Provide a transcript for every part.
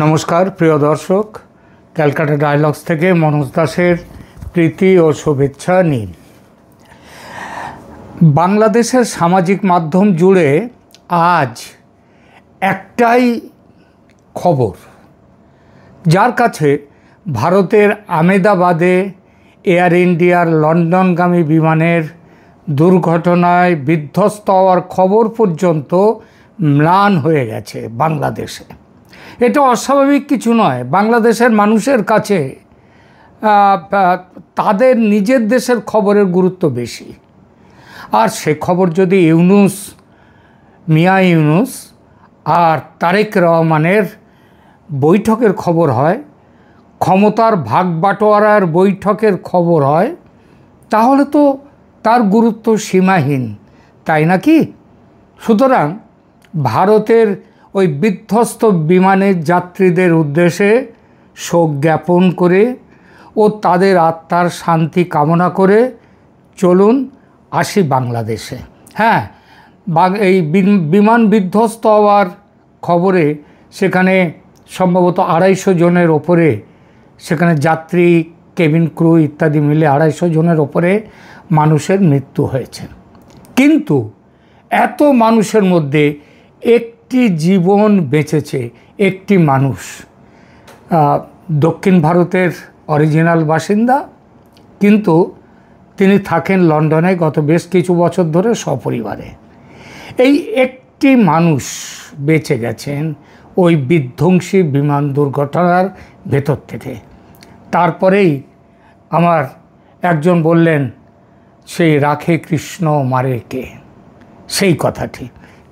নমস্কার প্রিয় দর্শক, ক্যালকাটা ডায়ালগস থেকে মনোজ দাসের প্রীতি ও শুভেচ্ছা নিন। বাংলাদেশের সামাজিক মাধ্যম জুড়ে আজ একটাই খবর, যার কাছে ভারতের আহমেদাবাদে এয়ার ইন্ডিয়ার লন্ডনগামী বিমানের দুর্ঘটনায় বিধ্বস্ত হওয়ার খবর পর্যন্ত ম্লান হয়ে গেছে বাংলাদেশে। এটা অস্বাভাবিক কিছু নয়। বাংলাদেশের মানুষের কাছে তাদের নিজের দেশের খবরের গুরুত্ব বেশি। আর সে খবর যদি মিয়া ইউনূস আর তারেক রহমানের বৈঠকের খবর হয়, ক্ষমতার ভাগ বাটোয়ারার বৈঠকের খবর হয়, তাহলে তো তার গুরুত্ব সীমাহীন, তাই নাকি? সুতরাং ভারতের ওই বিধ্বস্ত বিমানের যাত্রীদের উদ্দেশ্যে শোক জ্ঞাপন করে ও তাদের আত্মার শান্তি কামনা করে চলুন আসি বাংলাদেশে। হ্যাঁ, এই বিমান বিধ্বস্ত হওয়ার খবরে সেখানে সম্ভবত 250 জনের ওপরে, সেখানে যাত্রী, কেবিন ক্রু ইত্যাদি মিলে 250 জনের ওপরে মানুষের মৃত্যু হয়েছে। কিন্তু এত মানুষের মধ্যে একটি জীবন বেঁচেছে, একটি মানুষ, দক্ষিণ ভারতের অরিজিনাল বাসিন্দা, কিন্তু তিনি থাকেন লন্ডনে গত বেশ কিছু বছর ধরে সপরিবারে। এই একটি মানুষ বেঁচে গেছেন ওই বিধ্বংসী বিমান দুর্ঘটনার ভেতর থেকে। তারপরেই আমার একজন বললেন, সেই রাখে কৃষ্ণ মারে কে, সেই কথাটি।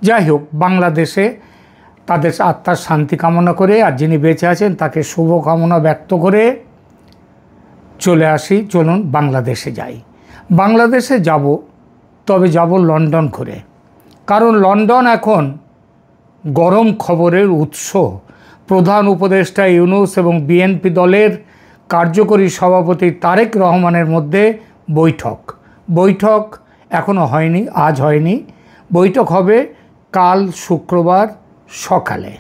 যাই হোক, বাংলাদেশে তাদের আত্মার শান্তি কামনা করে আর যিনি বেঁচে আছেন তাকে শুভকামনা ব্যক্ত করে চলে আসি। চলুন বাংলাদেশে যাই। বাংলাদেশে যাব, তবে যাব লন্ডন করে, কারণ লন্ডন এখন গরম খবরের উৎস। প্রধান উপদেষ্টা ইউনূস এবং বিএনপি দলের কার্যকরী সভাপতি তারেক রহমানের মধ্যে বৈঠক এখনও হয়নি, আজ হয়নি। বৈঠক হবে কাল শুক্রবার সকালে,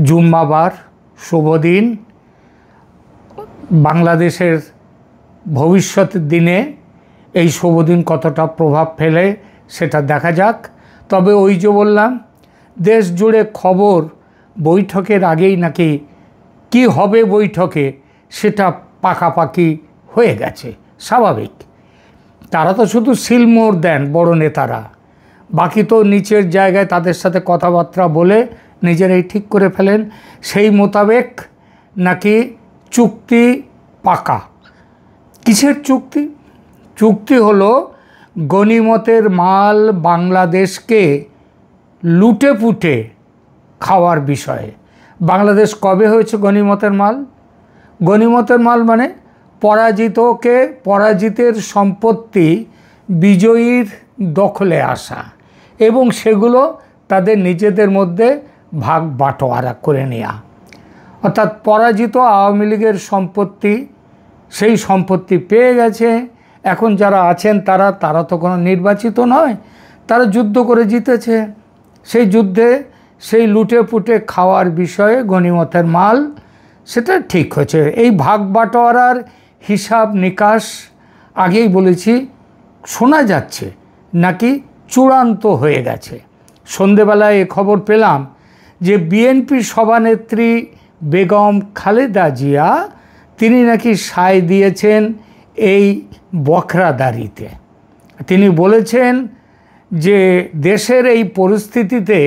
জুম্মাবার, শুভ দিন। বাংলাদেশের ভবিষ্যতের দিনে এই শুভ দিন কতটা প্রভাব ফেলে সেটা দেখা যাক। তবে ওই যে বললাম, দেশ জুড়ে খবর বৈঠকের আগেই নাকি কি হবে বৈঠকে সেটা পাকাপাকি হয়ে গেছে। স্বাভাবিক, তারা তো শুধু সিলমোহর দেন বড় নেতারা, বাকি তো নিচের জায়গায় তাদের সাথে কথাবার্তা বলে নিজেরাই ঠিক করে ফেলেন। সেই মোতাবেক নাকি চুক্তি পাকা। কিসের চুক্তি? চুক্তি হলো গনিমতের মাল বাংলাদেশকে লুটে পুটে খাওয়ার বিষয়ে। বাংলাদেশ কবে হয়েছে গনিমতের মাল? গনিমতের মাল মানে পরাজিতের সম্পত্তি বিজয়ীর দখলে আসা এবং সেগুলো তাদের নিজেদের মধ্যে ভাগ বাটোয়ারা করে নেওয়া। অর্থাৎ পরাজিত আওয়ামী লীগের সম্পত্তি, সেই সম্পত্তি পেয়ে গেছে। এখন যারা আছেন তারা তো কোনো নির্বাচিত নয়, তারা যুদ্ধ করে জিতেছে। সেই যুদ্ধে সেই লুটে পুটে খাওয়ার বিষয়ে গনিমতের মাল, সেটা ঠিক হয়েছে। এই ভাগ বাটোয়ারার হিসাব নিকাশ আগেই বলেছি, শোনা যাচ্ছে নাকি চূড়ান্ত হয়ে গেছে। সন্ধেবেলায় এ খবর পেলাম যে বিএনপি সভানেত্রী বেগম খালেদা জিয়া, তিনি নাকি সায় দিয়েছেন এই বখরাদারিতে। তিনি বলেছেন যে দেশের এই পরিস্থিতিতে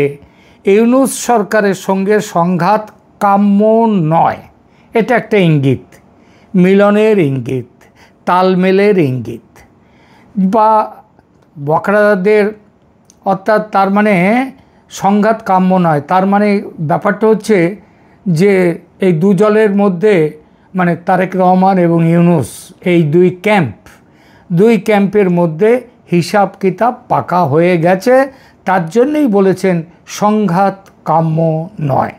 ইউনূস সরকারের সঙ্গে সংঘাত কাম্য নয়। এটা একটা ইঙ্গিত, মিলনের ইঙ্গিত, তালমেলের ইঙ্গিত। বা বখরাদের, অর্থাৎ তার মানে সংঘাত কাম্য নয়, তার মানে ব্যাপারটা হচ্ছে যে এই দুজলের মধ্যে, মানে তারেক রহমান এবং ইউনূস, এই দুই ক্যাম্পের মধ্যে হিসাব কিতাব পাকা হয়ে গেছে। তার জন্যই বলেছেন সংঘাত কাম্য নয়।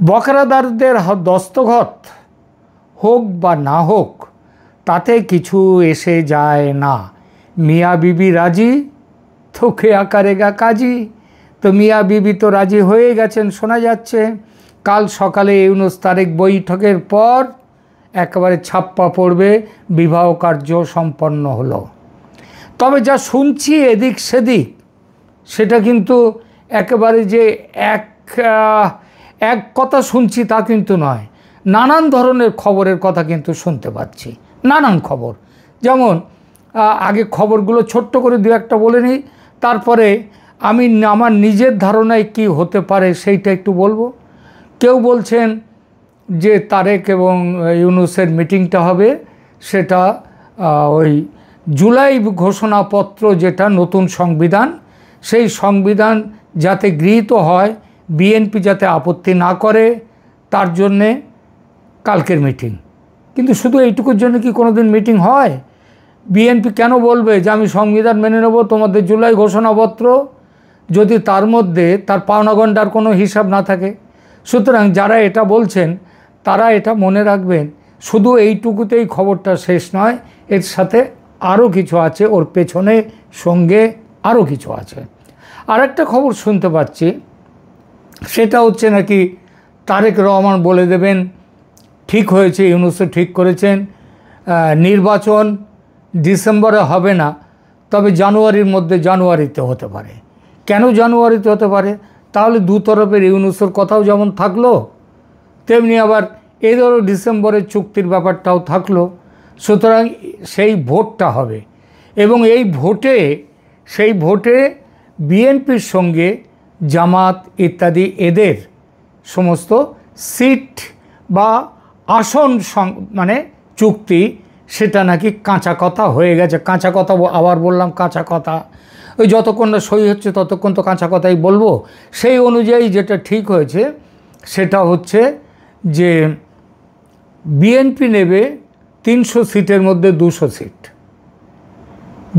বখরাদারদের দস্তখত হোক বা না হোক, তাতে কিছু এসে যায় না। মিয়া বিবি রাজি তো খেয়া করেগা কাজী। তো মিয়া বিবি তো রাজি হয়ে গেছেন শোনা যাচ্ছে। কাল সকালে ইউনূস তারেক বৈঠকের পর একেবারে ছাপ্পা পড়বে, বিবাহ কার্য সম্পন্ন হলো। তবে যা শুনছি এদিক সেদিক, সেটা কিন্তু একেবারে যে এক কথা শুনছি তা কিন্তু নয়। নানান ধরনের খবরের কথা কিন্তু শুনতে পাচ্ছি, নানান খবর। যেমন আগে খবরগুলো ছোট্ট করে দু একটা বলে নিই, তারপরে আমি আমার নিজের ধারণায় কি হতে পারে সেইটা একটু বলবো। কেউ বলছেন যে তারেক এবং ইউনূসের মিটিংটা হবে, সেটা ওই জুলাই ঘোষণাপত্র, যেটা নতুন সংবিধান, সেই সংবিধান যাতে গৃহীত হয়, বিএনপি যাতে আপত্তি না করে, তার জন্যে কালকের মিটিং। কিন্তু শুধু এইটুকুর জন্য কি কোনো দিন মিটিং হয়? বিএনপি কেন বলবে যে আমি সংবিধান মেনে নেব, তোমাদের জুলাই ঘোষণাপত্র, যদি তার মধ্যে তার পাওনাগণ্ডার কোনো হিসাব না থাকে? সুতরাং যারা এটা বলছেন তারা এটা মনে রাখবেন, শুধু এইটুকুতেই খবরটা শেষ নয়, এর সাথে আরও কিছু আছে, ওর পেছনে সঙ্গে আরও কিছু আছে। আর একটা খবর শুনতে পাচ্ছি, সেটা হচ্ছে নাকি তারেক রহমান বলে দেবেন ঠিক হয়েছে, ইউনূসও ঠিক করেছেন, নির্বাচন ডিসেম্বরে হবে না, তবে জানুয়ারির মধ্যে, জানুয়ারিতে হতে পারে। কেন জানুয়ারিতে হতে পারে? তাহলে দু তরফের ইউনূসের কথাও যেমন থাকলো, তেমনি আবার এদেরও ডিসেম্বরের চুক্তির ব্যাপারটাও থাকলো। সুতরাং সেই ভোটটা হবে, এবং সেই ভোটে বিএনপির সঙ্গে জামাত ইত্যাদি এদের সমস্ত সিট বা আসন মানে চুক্তি, সেটা নাকি কাঁচা কথা হয়ে গেছে। কাঁচা কথা, আবার বললাম কাঁচা কথা, ওই যতক্ষণ না সই হচ্ছে ততক্ষণ তো কাঁচা কথাই বলবো। সেই অনুযায়ী যেটা ঠিক হয়েছে সেটা হচ্ছে যে বিএনপি নেবে 300 সিটের মধ্যে 200 সিট,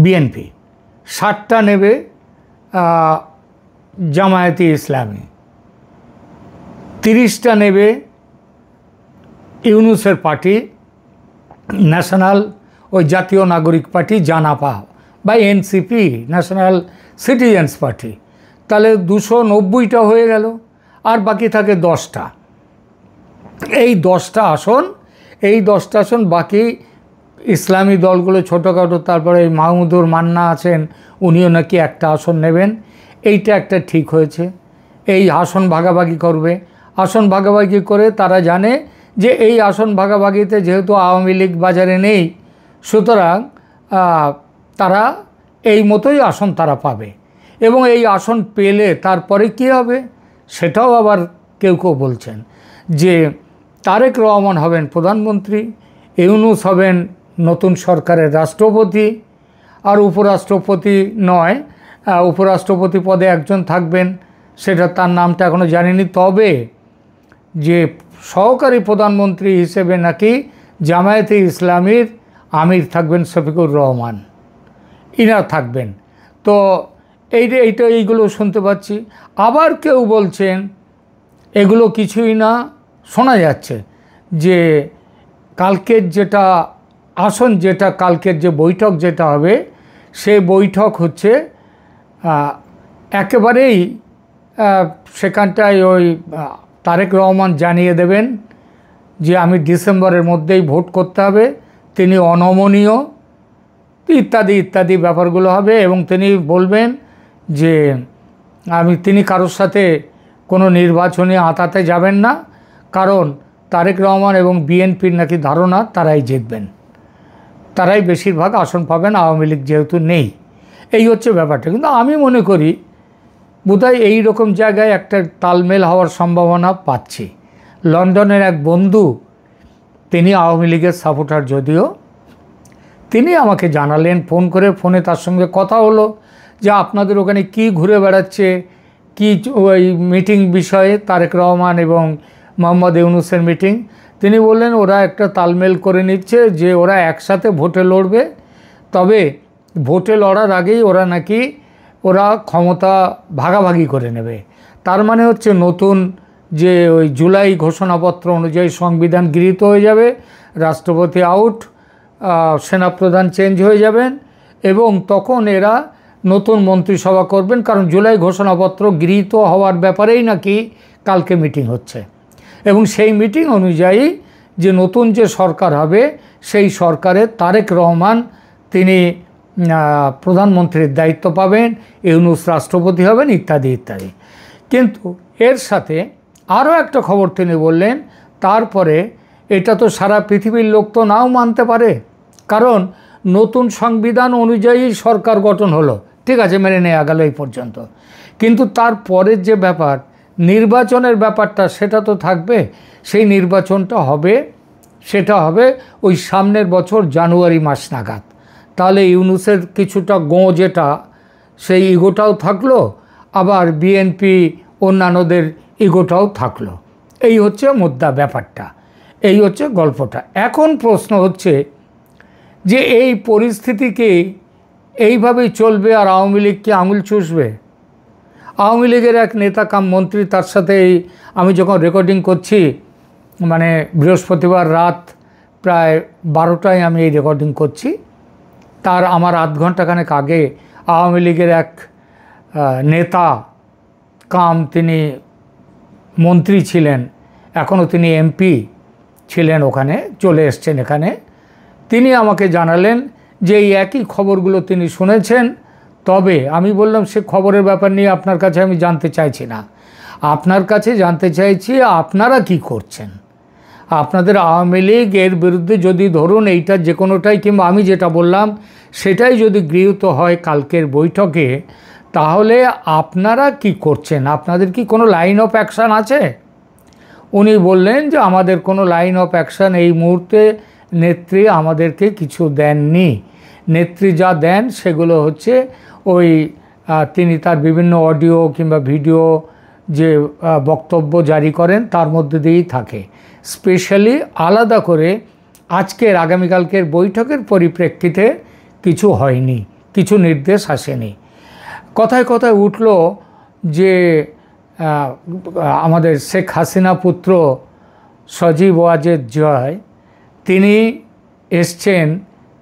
বিএনপি 60টা নেবে জামায়াতে ইসলামী, 30টা নেবে ইউনূসের পার্টি, ন্যাশনাল ওই জাতীয় নাগরিক পার্টি, জানাপা বা এনসিপি, ন্যাশনাল সিটিজেন্স পার্টি। তাহলে 290টা হয়ে গেল, আর বাকি থাকে 10টা। এই 10টা আসন বাকি ইসলামী দলগুলো ছোটোখাটো, তারপরে মাহমুদুর মান্না আছেন, উনিও নাকি একটা আসন নেবেন। এইটা একটা ঠিক হয়েছে, এই আসন ভাগাভাগি করবে। আসন ভাগাভাগি করে তারা জানে যে এই আসন ভাগাভাগিতে যেহেতু আওয়ামী লীগ বাজারে নেই, সুতরাং তারা এই মতোই আসন তারা পাবে। এবং এই আসন পেলে তারপরে কি হবে, সেটাও আবার কেউ কেউ বলছেন যে তারেক রহমান হবেন প্রধানমন্ত্রী, ইউনূস হবেন নতুন সরকারের রাষ্ট্রপতি, আর উপরাষ্ট্রপতি নয়, উপরাষ্ট্রপতি পদে একজন থাকবেন, সেটা তার নামটা এখনও জানিনি। তবে যে সহকারী প্রধানমন্ত্রী হিসেবে নাকি জামায়াতে ইসলামীর আমির থাকবেন শফিকুর রহমান, ইনারা থাকবেন। তো এইগুলো শুনতে পাচ্ছি। আবার কেউ বলছেন এগুলো কিছুই না, শোনা যাচ্ছে যে কালকের যেটা আসন, যেটা কালকের যে বৈঠক যেটা হবে, সে বৈঠক হচ্ছে একেবারেই সেখানটায় ওই তারেক রহমান জানিয়ে দেবেন যে আমি ডিসেম্বরের মধ্যেই ভোট করতে হবে, তিনি অনমনীয় ইত্যাদি ইত্যাদি ব্যাপারগুলো হবে। এবং তিনি বলবেন যে তিনি কারোর সাথে কোনো নির্বাচনী আঁতাতে যাবেন না, কারণ তারেক রহমান এবং বিএনপির নাকি ধারণা তারাই জিতবেন, তারাই বেশিরভাগ আসন পাবেন, আওয়ামী লীগ যেহেতু নেই। এই হচ্ছে ব্যাপারটা। কিন্তু আমি মনে করি বোধহয় এই রকম জায়গায় একটা তালমেল হওয়ার সম্ভাবনা পাচ্ছি। লন্ডনের এক বন্ধু, তিনি আওয়ামী লীগের সাপোর্টার, যদিও তিনি আমাকে জানালেন ফোনে তার সঙ্গে কথা হলো যে আপনাদের ওখানে কি ঘুরে বেড়াচ্ছে, কি ওই মিটিং বিষয়ে, তারেক রহমান এবং মোহাম্মদ ইউনূসের মিটিং। তিনি বললেন ওরা একটা তালমেল করে নিচ্ছে যে ওরা একসাথে ভোটে লড়বে, তবে ভোটে লড়ার আগেই ওরা ক্ষমতা ভাগাভাগি করে নেবে। তার মানে হচ্ছে নতুন যে ওই জুলাই ঘোষণাপত্র অনুযায়ী সংবিধান গৃহীত হয়ে যাবে, রাষ্ট্রপতি আউট, সেনাপ্রধান চেঞ্জ হয়ে যাবেন, এবং তখন এরা নতুন মন্ত্রিসভা করবেন। কারণ জুলাই ঘোষণাপত্র গৃহীত হওয়ার ব্যাপারেই নাকি কালকে মিটিং হচ্ছে। এবং সেই মিটিং অনুযায়ী যে নতুন যে সরকার হবে সেই সরকারে তারেক রহমান তিনি প্রধানমন্ত্রীর দায়িত্ব পাবেন, ইউনূস রাষ্ট্রপতি হবেন, ইত্যাদি ইত্যাদি। কিন্তু এর সাথে আরও একটা খবর তিনি বললেন, তারপরে এটা তো সারা পৃথিবীর লোক তো নাও মানতে পারে, কারণ নতুন সংবিধান অনুযায়ী সরকার গঠন হলো, ঠিক আছে, মেনে নেওয়া গেল এই পর্যন্ত, কিন্তু তারপরের যে ব্যাপার নির্বাচনের ব্যাপারটা সেটা তো থাকবে। সেই নির্বাচনটা হবে, সেটা হবে ওই সামনের বছর জানুয়ারি মাস নাগাদ। তাহলে ইউনূসের কিছুটা যেটা সেই ইগোটাও থাকলো, আবার বিএনপি অন্যান্যদের ইগোটাও থাকলো। এই হচ্ছে মুদ্রা ব্যাপারটা, এই হচ্ছে গল্পটা। এখন প্রশ্ন হচ্ছে যে এই পরিস্থিতিকে এইভাবেই চলবে আর আওয়ামী লীগ কি আঙুল চুষবে? আওয়ামী লীগের এক নেতা কাম মন্ত্রী, তার সাথে আমি যখন রেকর্ডিং করছি, মানে বৃহস্পতিবার রাত প্রায় 12টায় আমি এই রেকর্ডিং করছি, তার আমার আধ ঘন্টাখানেক আগে আওয়ামী লীগের এক নেতা কাম, তিনি মন্ত্রী ছিলেন, এখনও তিনি এমপি ছিলেন, ওখানে চলে এসছেন এখানে, তিনি আমাকে জানালেন যে এই একই খবরগুলো তিনি শুনেছেন। তবে আমি বললাম সে খবরের ব্যাপার নিয়ে আপনার কাছে আমি জানতে চাইছি না, আপনার কাছে জানতে চাইছি আপনারা কি করছেন। আপনাদের আওয়ামী লীগ এর বিরুদ্ধে যদি ধরুন এইটা যে কোনোটাই, কিংবা আমি যেটা বললাম সেটাই যদি গৃহীত হয় কালকের বৈঠকে, তাহলে আপনারা কি করছেন? আপনাদের কি কোনো লাইন অফ অ্যাকশান আছে? উনি বললেন যে আমাদের কোনো লাইন অফ অ্যাকশান এই মুহূর্তে নেত্রী আমাদেরকে কিছু দেননি। নেত্রী যা দেন সেগুলো হচ্ছে ওই তিনি তার বিভিন্ন অডিও কিংবা ভিডিও যে বক্তব্য জারি করেন তার মধ্যে দিয়েই থাকে। স্পেশালি আলাদা করে আজকের আগামীকালকের বৈঠকের পরিপ্রেক্ষিতে কিছু হয়নি, কিছু নির্দেশ আসেনি। কথায় কথায় উঠল যে আমাদের শেখ হাসিনা পুত্র সজীব ওয়াজেদ জয় তিনি এসছেন,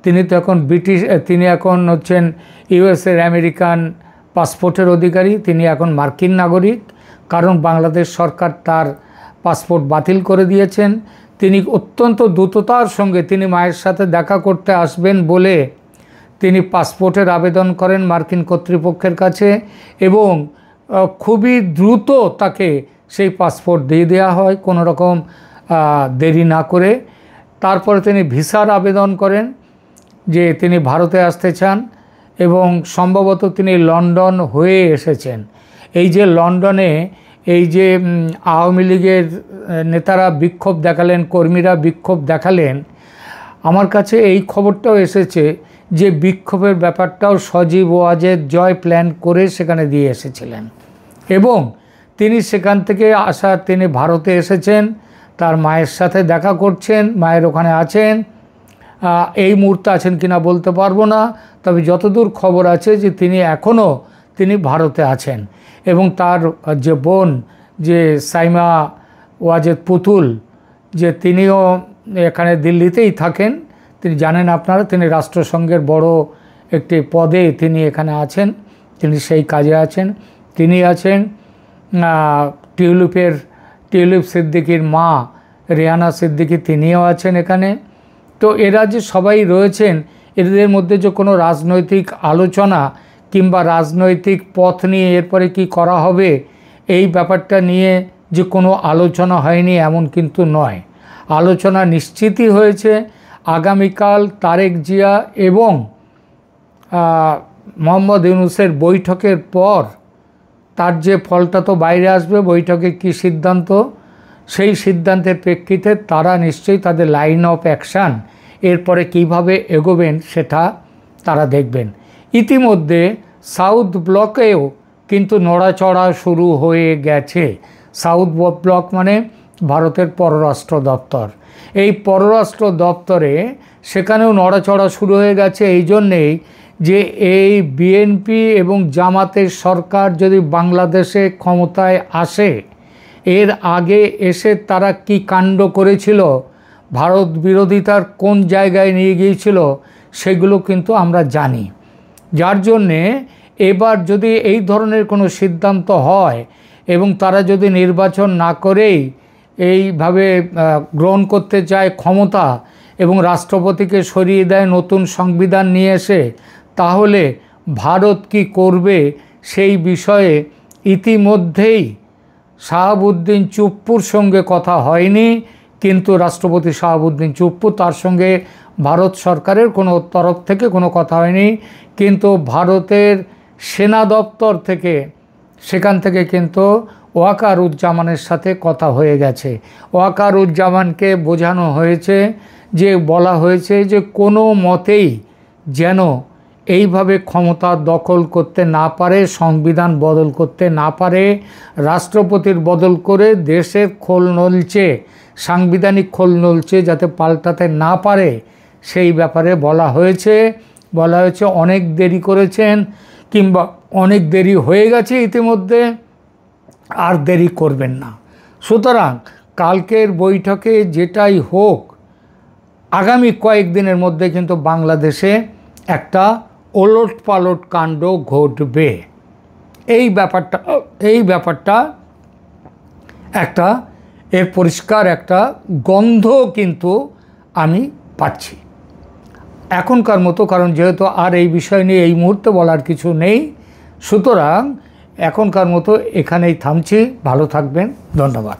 তিনি তো এখন তিনি এখন হচ্ছেন ইউএসের আমেরিকান পাসপোর্টের অধিকারী, তিনি এখন মার্কিন নাগরিক, কারণ বাংলাদেশ সরকার তার পাসপোর্ট বাতিল করে দিয়েছেন। তিনি অত্যন্ত দ্রুততার সঙ্গে তিনি মায়ের সাথে দেখা করতে আসবেন বলে তিনি পাসপোর্টের আবেদন করেন মার্কিন কর্তৃপক্ষের কাছে, এবং খুবই দ্রুত তাকে সেই পাসপোর্ট দিয়ে দেওয়া হয় কোনো রকম দেরি না করে। তারপরে তিনি ভিসার আবেদন করেন যে তিনি ভারতে আসতে চান, এবং সম্ভবত তিনি লন্ডন হয়ে এসেছেন। এই যে লন্ডনে এই যে আওয়ামী লীগের নেতারা বিক্ষোভ দেখালেন, কর্মীরা বিক্ষোভ দেখালেন, আমার কাছে এই খবরটাও এসেছে যে বিক্ষোভের ব্যাপারটাও সজীব ওয়াজেদ জয় প্ল্যান করে সেখানে দিয়ে এসেছিলেন, এবং তিনি সেখান থেকে তিনি ভারতে এসেছেন, তার মায়ের সাথে দেখা করছেন, মায়ের ওখানে আছেন। এই মুহূর্তে আছেন কিনা বলতে পারবো না, তবে যতদূর খবর আছে যে তিনি ভারতে আছেন, এবং তার যে বোন যে সাইমা ওয়াজেদ পুতুল, যে তিনিও এখানে দিল্লিতেই থাকেন, তিনি জানেন আপনারা, তিনি রাষ্ট্রসংঘের বড় একটি পদে তিনি এখানে আছেন, তিনি সেই কাজে আছেন। তিনি আছেন টিউলিপ সিদ্দিকীর মা রেহানা সিদ্দিকী, তিনিও আছেন এখানে। তো এরা যে সবাই রয়েছেন, এদের মধ্যে যে কোনো রাজনৈতিক আলোচনা কিংবা রাজনৈতিক পথ নিয়ে এরপরে কি করা হবে এই ব্যাপারটা নিয়ে যে কোনো আলোচনা হয়নি এমন কিন্তু নয়। আলোচনা নিশ্চিতই হয়েছে। আগামীকাল তারেক জিয়া এবং মোহাম্মদ ইউনূসের বৈঠকের পর তার যে ফলটা তো বাইরে আসবে, বৈঠকে কি সিদ্ধান্ত, সেই সিদ্ধান্তের প্রেক্ষিতে তারা নিশ্চয়ই তাদের লাইন অফ অ্যাকশান এরপরে কিভাবে এগোবেন সেটা তারা দেখবেন। ইতিমধ্যে সাউথ ব্লকেও কিন্তু নড়াচড়া শুরু হয়ে গেছে। সাউথ ব্লক মানে ভারতের পররাষ্ট্র দপ্তর। এই পররাষ্ট্র দপ্তরে সেখানেও নড়াচড়া শুরু হয়ে গেছে এই জন্যেই যে এই বিএনপি এবং জামাতের সরকার যদি বাংলাদেশে ক্ষমতায় আসে, এর আগে এসে তারা কি কাণ্ড করেছিল, ভারত বিরোধিতার কোন জায়গায় নিয়ে গিয়েছিল, সেগুলো কিন্তু আমরা জানি। যার জন্যে এবার যদি এই ধরনের কোনো সিদ্ধান্ত হয় এবং তারা যদি নির্বাচন না করেই এইভাবে গ্রহণ করতে চায় ক্ষমতা এবং রাষ্ট্রপতিকে সরিয়ে দেয় নতুন সংবিধান নিয়ে এসে, তাহলে ভারত কি করবে সেই বিষয়ে ইতিমধ্যেই শাহাবুদ্দিন চুপ্পুর সঙ্গে কথা হয়নি, কিন্তু রাষ্ট্রপতি শাহাবুদ্দিন চুপ্পু, তার সঙ্গে ভারত সরকারের কোনো তরফ থেকে কোনো কথা হয়নি, কিন্তু ভারতের সেনা দপ্তর থেকে সেখান থেকে কিন্তু ওয়াকারুজ্জামানের সাথে কথা হয়ে গেছে। ওয়াকারুজ্জামানকে বোঝানো হয়েছে, যে বলা হয়েছে যে কোনো মতেই যেন এইভাবে ক্ষমতা দখল করতে না পারে, সংবিধান বদল করতে না পারে, রাষ্ট্রপতির বদল করে দেশের খোল নলচে, সাংবিধানিক খোল নলচে যাতে পাল্টাতে না পারে সেই ব্যাপারে বলা হয়েছে। অনেক দেরি করেছেন, কিংবা অনেক দেরি হয়ে গেছে ইতিমধ্যে, আর দেরি করবেন না। সুতরাং কালকের বৈঠকে যেটাই হোক, আগামী কয়েকদিনের মধ্যে কিন্তু বাংলাদেশে একটা ওলট পালট কাণ্ড ঘটবে। এই ব্যাপারটা একটা এর পরিষ্কার একটা গন্ধ কিন্তু আমি পাচ্ছি এখনকার মতো। কারণ যেহেতু আর এই বিষয় নিয়ে এই মুহূর্তে বলার কিছু নেই, সুতরাং এখনকার মতো এখানেই থামছি। ভালো থাকবেন, ধন্যবাদ।